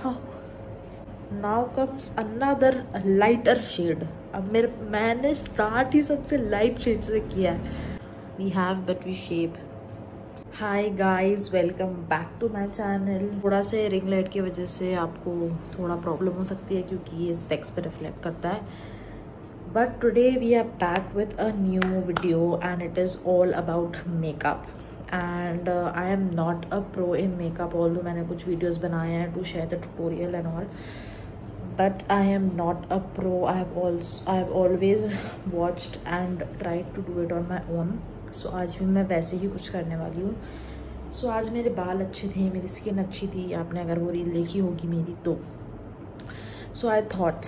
Now comes another lighter shade. अब मैंने start ही सबसे लाइट शेड से किया है। We have but we shape. Hi guys, welcome back to my channel. थोड़ा से रिंग लाइट की वजह से आपको थोड़ा प्रॉब्लम हो सकती है क्योंकि ये स्पेक्स पे रिफ्लेक्ट करता है, but today we are back with a new video and it is all about makeup. And I am not a pro in makeup, although मैंने कुछ वीडियोस बनाए हैं to share the tutorial and all, but I am not a pro. I have always watched and tried to do it on my own. So आज भी मैं वैसे ही कुछ करने वाली हूँ। So आज मेरे बाल अच्छे थे, मेरी स्किन अच्छी थी, आपने अगर वो रील देखी होगी मेरी तो। So I thought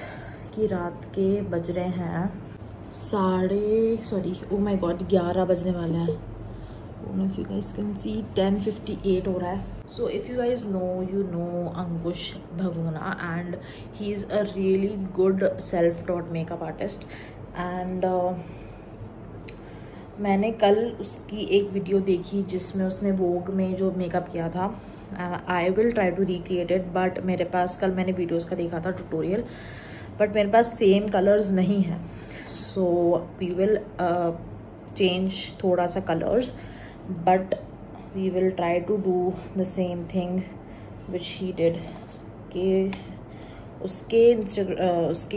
कि रात के बज रहे हैं 11 बजने वाले हैं। If you guys can see 10:58 हो रहा है। So if you guys know, you know Ankush Bhagona and he is a really good self-taught makeup artist and मैंने कल उसकी एक वीडियो देखी जिसमें उसने वोग में जो मेकअप किया था and I will try to recreate it, but मेरे पास कल मैंने वीडियोस का देखा था ट्यूटोरियल, बट मेरे पास सेम कलर्स नहीं हैं। So we will change थोड़ा सा colours, but we will try to do the same thing which he did। उसके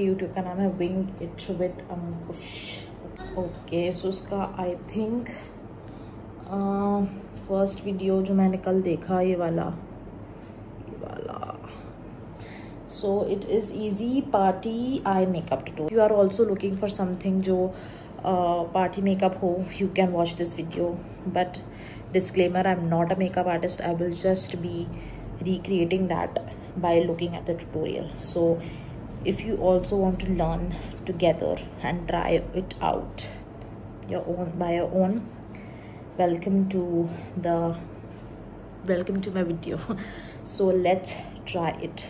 YouTube का नाम है Wing It with Ankush। Okay, so उसका आई थिंक फर्स्ट वीडियो जो मैंने कल देखा ये वाला। So it is easy party eye makeup tutorial. You are also looking for something जो party makeup ho, you can watch this video, but disclaimer, I'm not a makeup artist. I will just be recreating that by looking at the tutorial. So if you also want to learn together and try it out by your own, welcome to my video। So let's try it।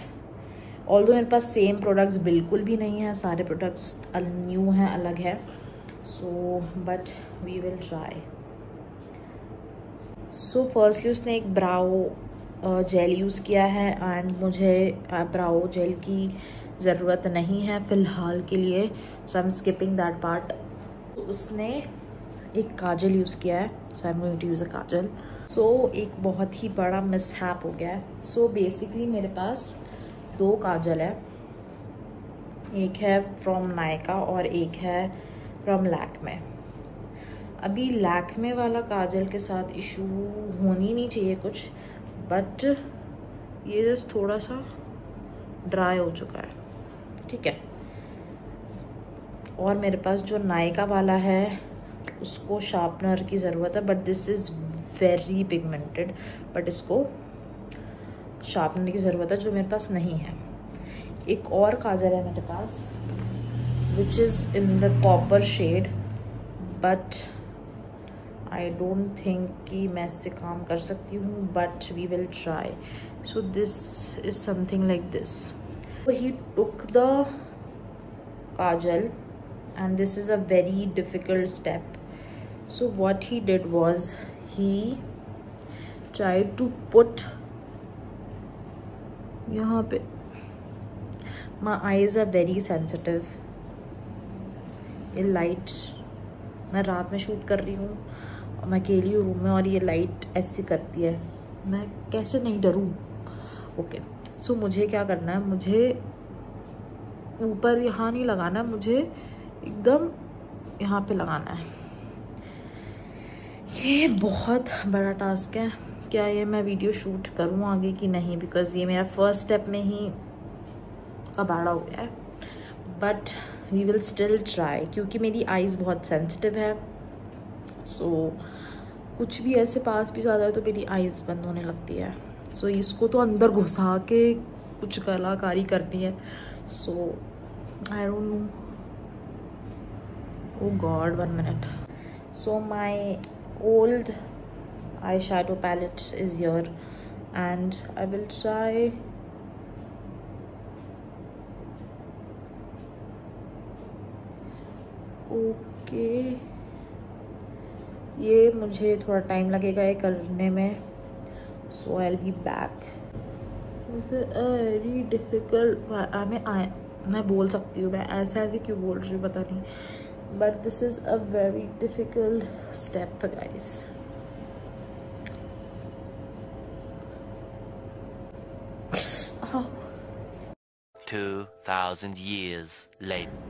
although मेरे पास same products बिल्कुल भी नहीं है, सारे products new हैं, अलग है। So but we will try। So firstly उसने एक ब्राउ जेल यूज़ किया है एंड मुझे ब्राउ जेल की ज़रूरत नहीं है फ़िलहाल के लिए, so I'm skipping that part। उसने एक काजल यूज़ किया है, so I'm going to use a Kajal. So एक बहुत ही बड़ा मिसहैप हो गया है। So basically मेरे पास दो काजल है, एक है फ्रॉम नायका और एक है फ्रॉम लैक्मे। अभी लैक्मे वाला काजल के साथ इशू होनी नहीं चाहिए कुछ, बट ये जस्ट थोड़ा सा ड्राई हो चुका है, ठीक है। और मेरे पास जो नायका वाला है उसको शार्पनर की ज़रूरत है, but this is very pigmented, but इसको शार्पनर की ज़रूरत है जो मेरे पास नहीं है। एक और काजल है मेरे पास which is in the copper shade, but I don't think कि मैं इससे काम कर सकती हूँ, but we will try। So this is something like this। So he took the kajal and this is a very difficult step। So what he did was he tried to put यहाँ पे, my eyes are very sensitive। ये light मैं रात में shoot कर रही हूँ और मैं अकेली हूँ रूम में और ये लाइट ऐसे करती है, मैं कैसे नहीं डरूँ। ओके, सो मुझे क्या करना है, मुझे ऊपर यहाँ नहीं लगाना है, मुझे एकदम यहाँ पे लगाना है। ये बहुत बड़ा टास्क है। क्या ये मैं वीडियो शूट करूँ आगे कि नहीं, बिकॉज़ ये मेरा फर्स्ट स्टेप में ही कबाड़ा हो गया है, but we will still try क्योंकि मेरी आइज़ बहुत सेंसिटिव है। सो कुछ भी ऐसे पास भी ज़्यादा है तो मेरी आइज़ बंद होने लगती है। सो इसको तो अंदर घुसा के कुछ कलाकारी करनी है। So I don't know, oh God, 1 minute। So my old eye shadow palette is here and I will try. Okay, ये मुझे थोड़ा टाइम लगेगा ये करने में, so I will be back. Very difficult. मैं बोल सकती हूँ, मैं ऐसे क्यों बोल रही हूँ पता नहीं, but this is a very difficult step guys. हाँ, 2000 years later.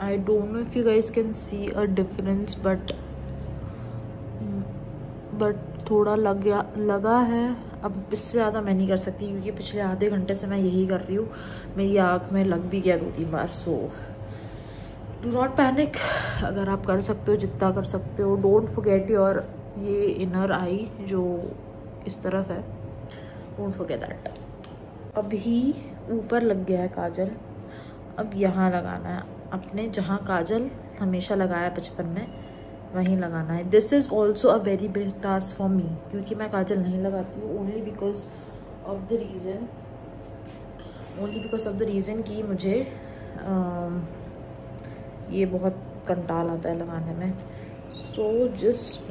I don't know if you guys can see a difference, but थोड़ा लगा है। अब इससे ज़्यादा मैं नहीं कर सकती क्योंकि पिछले आधे घंटे से मैं यही कर रही हूँ। मेरी आँख में लग भी गया 2-3 बार। सो डू नॉट पैनिक, अगर आप कर सकते हो जितना कर सकते हो। डोंट फॉरगेट योर ये इनर आई जो इस तरफ है, डोंट फॉरगेट दैट। अभी ऊपर लग गया है काजल, अब यहाँ लगाना है अपने, जहाँ काजल हमेशा लगाया बचपन में वहीं लगाना है। This is also a very big task for me, क्योंकि मैं काजल नहीं लगाती हूँ only because of the reason कि मुझे ये बहुत कंटाल आता है लगाने में। सो जस्ट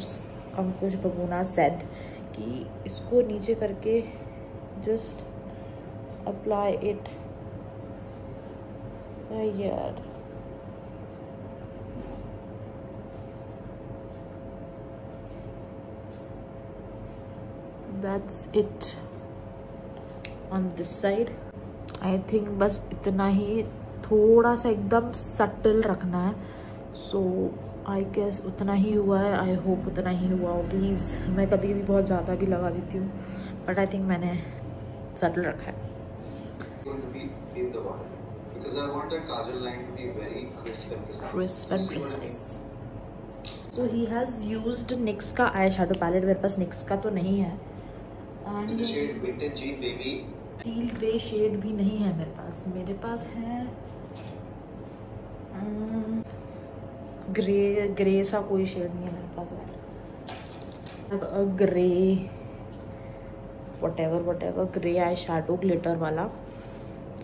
अंकुश बगुना सेड कि इसको नीचे करके जस्ट अप्लाई इट यार। That's it on this side. I think बस इतना ही, थोड़ा सा एकदम सटल रखना है। सो आई गेस उतना ही हुआ है, आई होप उतना ही हुआ हो। प्लीज़, मैं कभी कभी बहुत ज़्यादा भी लगा देती हूँ, बट आई थिंक मैंने सटल रखा है। Crisp and precise. So he has used NYX का आई शैडो पैलेट। मेरे पास NYX का तो नहीं है, टील ग्रे शेड भी नहीं है मेरे पास। मेरे पास है ग्रे सा कोई शेड नहीं है मेरे पास। Grey whatever grey eye shadow glitter वाला।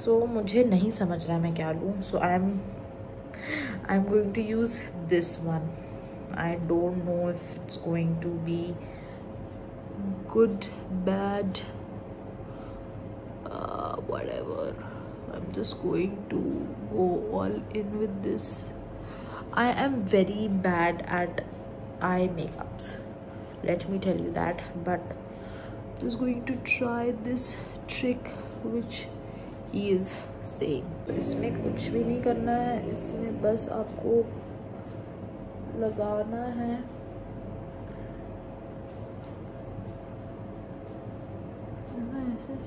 सो मुझे नहीं समझ रहा है मैं क्या लूँ। So I am going to use this one. I don't know if it's going to be good, bad, whatever. I'm just going to go all in with this. I am very bad at eye makeups, let me tell you that, but just going to try this trick which he is saying. इसमें कुछ भी नहीं करना है, इसमें बस आपको लगाना है।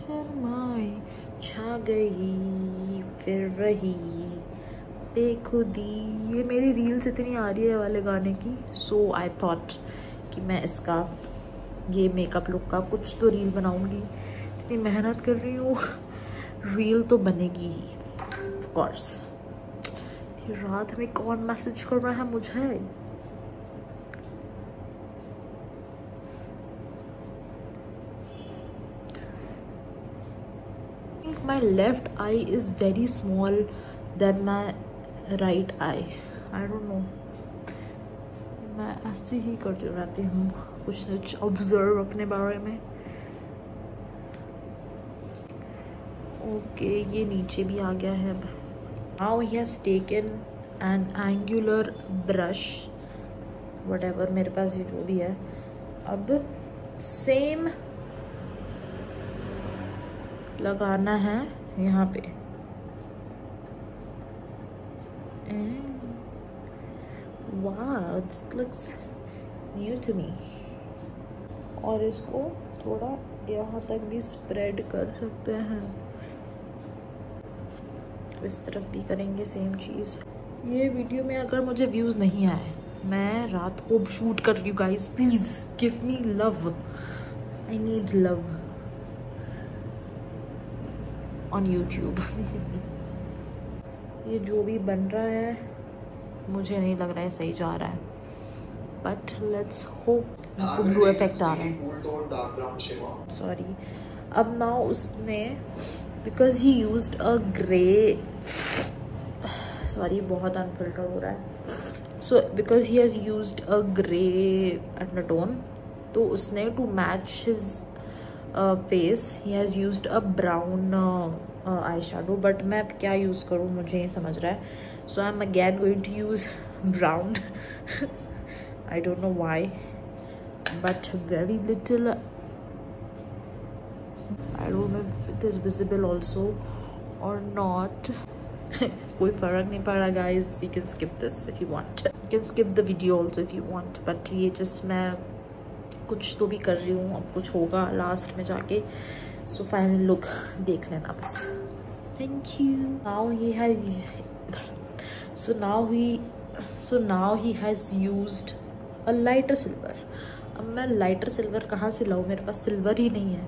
शर्माई छा गई फिर रही बेखुदी। ये मेरी रील्स इतनी आ रही है वाले गाने की। सो आई थॉट कि मैं इसका ये मेकअप लुक का कुछ तो रील बनाऊंगी। इतनी मेहनत कर रही हूँ, रील तो बनेगी ही ऑफ कोर्स। रात में कौन मैसेज कर रहा है मुझे? My left eye is very small than my right eye. I don't know. मैं ऐसे ही करती रहती हूँ कुछ ऑब्जर्व अपने बारे में। ओके, ये नीचे भी आ गया है। Now he has taken an angular brush, whatever मेरे पास ये जो भी है। अब सेम लगाना है यहाँ पे। वाह, this looks new to me. और इसको थोड़ा यहाँ तक भी स्प्रेड कर सकते हैं, इस तरफ भी करेंगे सेम चीज़। ये वीडियो में अगर मुझे व्यूज़ नहीं आए, मैं रात को शूट कर रही हूँ guys, please give me love, I need love on YouTube. ये जो भी बन रहा है मुझे नहीं लग रहा है सही जा रहा है, but let's hope. Blue effect आ रहा है, सॉरी। अब ना उसने because he used a grey, sorry बहुत अनफिल्टर हो रहा है। So because he has used a grey and tone, तो उसने to match his face he has used a brown eye shadow, but मैं क्या यूज़ करूँ मुझे नहीं समझ रहा है. So I am again going to use brown. I don't know why, but very little. I don't know if it is visible also or not. कोई फर्क नहीं पड़ रहा guys. You can skip this if you want. You can skip the video also if you want. But ये just मैं कुछ तो भी कर रही हूँ, अब कुछ होगा लास्ट में जाके. So final look देख लेना बस. Thank you. Now he has. So now he has used a lighter silver. अब मैं लाइटर सिल्वर कहाँ से लाऊँ, मेरे पास सिल्वर ही नहीं है.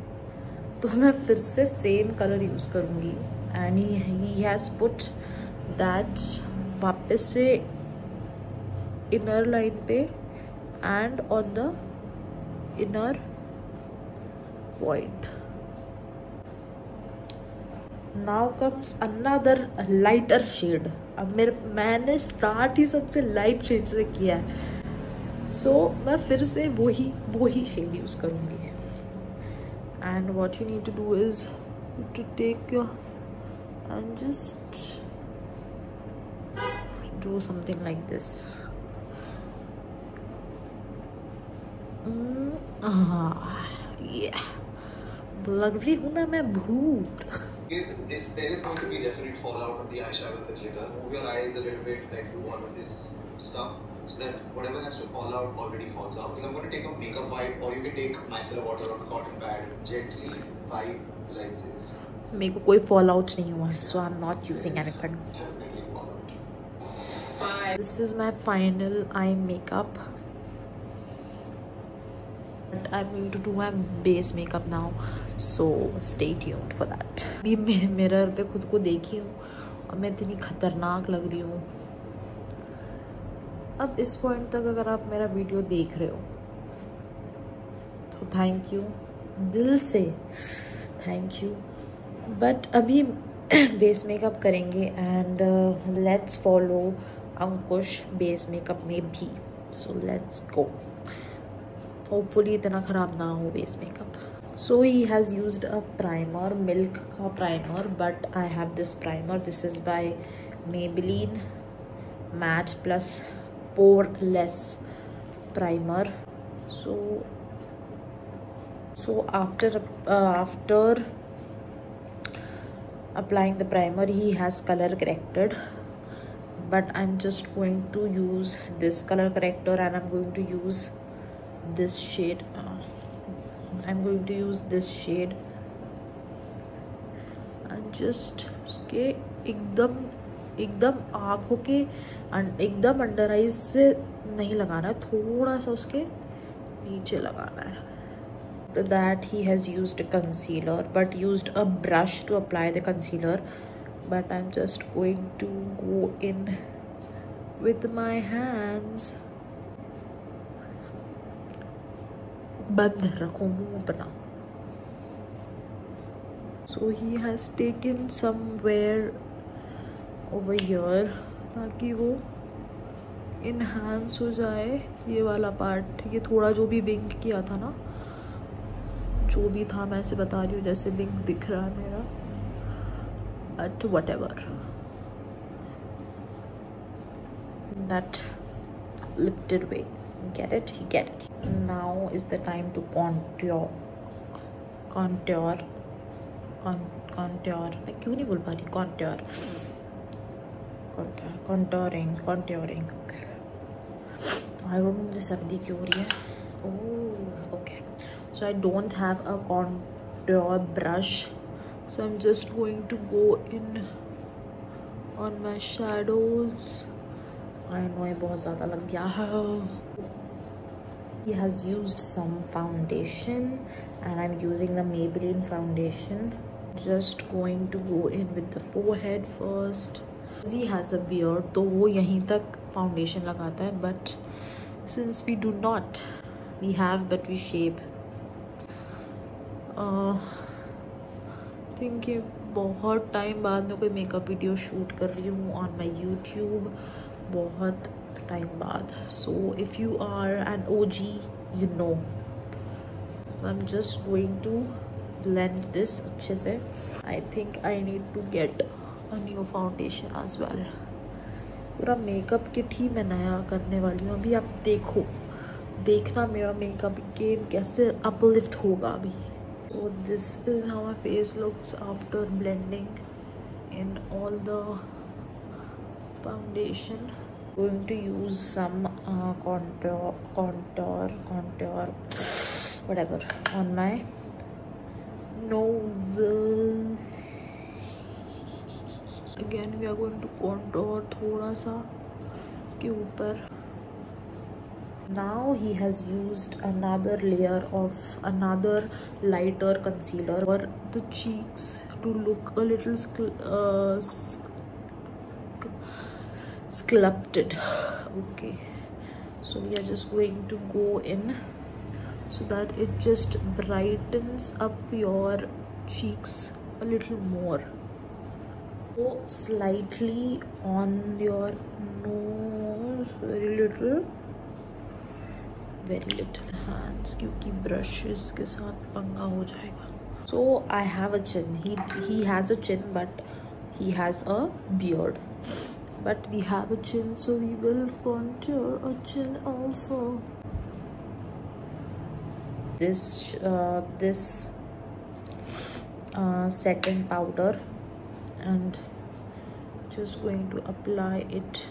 तो मैं फिर से सेम कलर यूज़ करूँगी. And he has put that वापस से इनर लाइन पे and on the inner point. Now comes another lighter shade. अब मैंने स्टार्ट ही सबसे लाइट शेड से किया है. सो मैं फिर से वही शेड यूज़ करूँगी. And what you need to do is to take your and just do something like this. Yeah, लग रही हूँ ना मैं भूत. There is going to be definite fallout of the eyeshadow and the glitter. Move your eyes a little bit, like do all of this stuff, so that whatever has to fall out already falls out. Because I'm going to take a makeup wipe, or you can take micellar water or a cotton pad, gently wipe like this. मेरे को कोई fall out नहीं हुआ है, so I'm not using anything. This is my final eye makeup. But I'm going to do my base makeup now, so stay tuned for that. अभी मैं mirror पे खुद को देखी हूँ और मैं इतनी खतरनाक लग रही हूँ. अब इस पॉइंट तक अगर आप मेरा वीडियो देख रहे हो तो थैंक यू, दिल से थैंक यू. बट अभी बेस मेकअप करेंगे and let's follow Ankush base makeup में भी. So let's go. होपफुली इतना ख़राब ना हो base makeup. So he has used a primer, milk का primer, but I have this primer. This is by Maybelline Matte Plus Poreless Primer. So after applying the primer, he has color corrected, but I'm just going to use this color corrector and I'm going to use this shade. And just उसके एकदम आँखों के एकदम under eyes से नहीं लगाना है, थोड़ा सा उसके नीचे लगाना है. After that he has used a concealer, but used a brush to apply the concealer. But I'm just going to go in with my hands. बंद रखो मुंह अपना. So he has taken somewhere over here ताकि वो enhance हो जाए ये वाला पार्ट. ये थोड़ा जो भी विंग किया था ना, जो भी था, मैं ऐसे बता रही हूँ जैसे विंग दिख रहा है मेरा, but whatever. That lifted way. Get it? You get it. Now is the time to contour. मैं क्यों नहीं बोल पा रही? contouring. I don't know मुझे सर्दी क्यों हो रही है. Oh, okay. So I don't have a contour brush, so I'm just going to go in on my shadows. I know ये बहुत ज़्यादा लग गया है. He has used some foundation and I'm using the Maybelline foundation. Just going to go in with the forehead first. He has a beard, तो वो यहीं तक foundation लगाता है, but since we do not, we have but we shape. think ये बहुत time बाद में कोई मेकअप वीडियो शूट कर रही हूँ on my YouTube, बहुत टाइम बाद. So if you are an OG, you know. So I'm just going to blend this अच्छे से. I think I need to get a new foundation as well. पूरा makeup kit ही मैं नया करने वाली हूँ अभी. आप देखना मेरा मेकअप गेम कैसे अपलिफ्ट होगा अभी. So this is how my face looks after blending in all the foundation. Going to use some contour whatever on my nose. Again we are going to contour थोड़ा सा इसके ऊपर. Now he has used another layer of another lighter concealer for the cheeks to look a little sculpted. Okay, so we are just going to go in so that it just brightens up your cheeks a little more. Go slightly on your nose, very little hands क्योंकि brushes के साथ पंगा हो जाएगा. So I have a chin. He has a chin but he has a beard. But we have a chin, so we will contour a chin also. This setting powder, and just going to apply it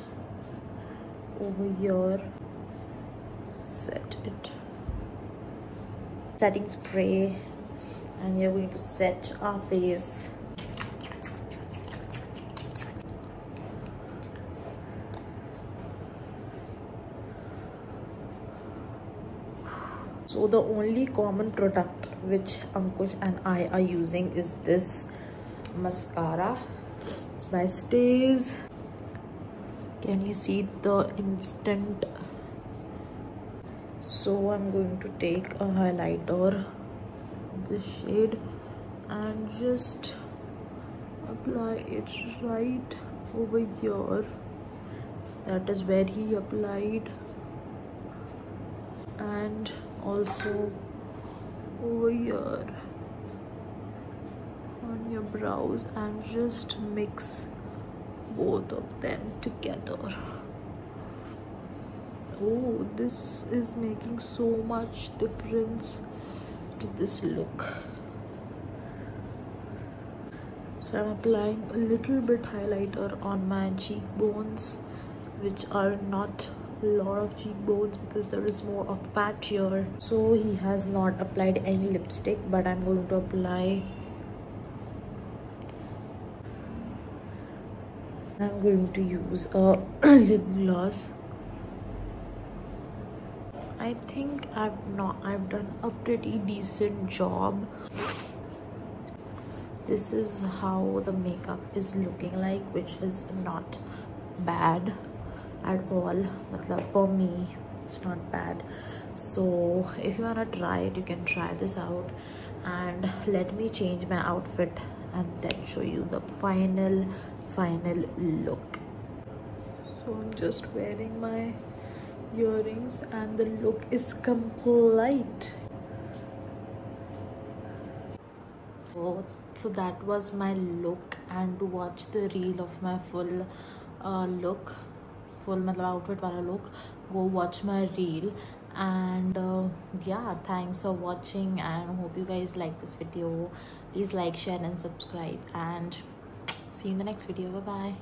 over here. Set it. Setting spray, and we are going to set our face. So the only common product which Ankush and I are using is this mascara. It's by Stays. Can you see the instant? So I'm going to take a highlighter, this shade, and just apply it right over here. That is where he applied, and also over here on your brows, and just mix both of them together. Oh, this is making so much difference to this look. So I'm applying a little bit highlighter on my cheekbones, which are not a lot of cheekbones because there is more of fat here. So he has not applied any lipstick, but I'm going to apply. I'm going to use a lip gloss. I think I've done a pretty decent job. This is how the makeup is looking like, which is not bad at all. Matlab, for me it's not bad. So if you wanna try it, you can try this out, and let me change my outfit and then show you the final look. So I'm just wearing my earrings and the look is complete. So that was my look, and to watch the reel of my full look, full matlab outfit wala look, go watch my reel. And yeah, thanks for watching, and hope you guys like this video. Please like, share and subscribe, and see you in the next video. Bye bye.